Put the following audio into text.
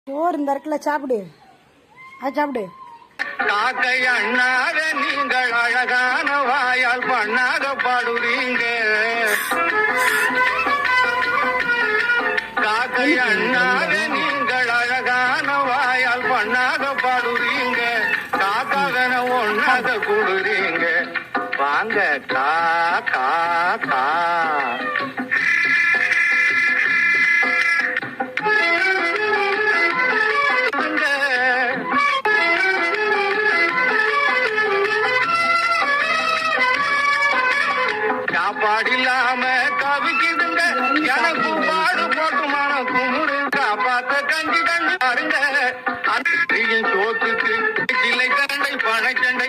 சோறு இந்த இருக்குல்ல, சாப்பிடு. அது சாப்பிடு. காக்கை அண்ணாத நீங்கள் அழகான வாயால் பண்ணாக பாடுறீங்க. காக்கை அண்ணாத நீங்கள் அழகான வாயால் பண்ணாக பாடுறீங்க. காக்காகன ஒன்னாக கூடுறீங்க. வாங்க கா கா கா. சாப்பாடில்லாம கவிக்குதுங்க, எனக்கு பாடு போட்டு மனம் குமுறு. காப்பாத்த கஞ்சி கண்டு பாருங்க, அந்த சோத்துக்கு கிளை கண்டை பழச்சண்டை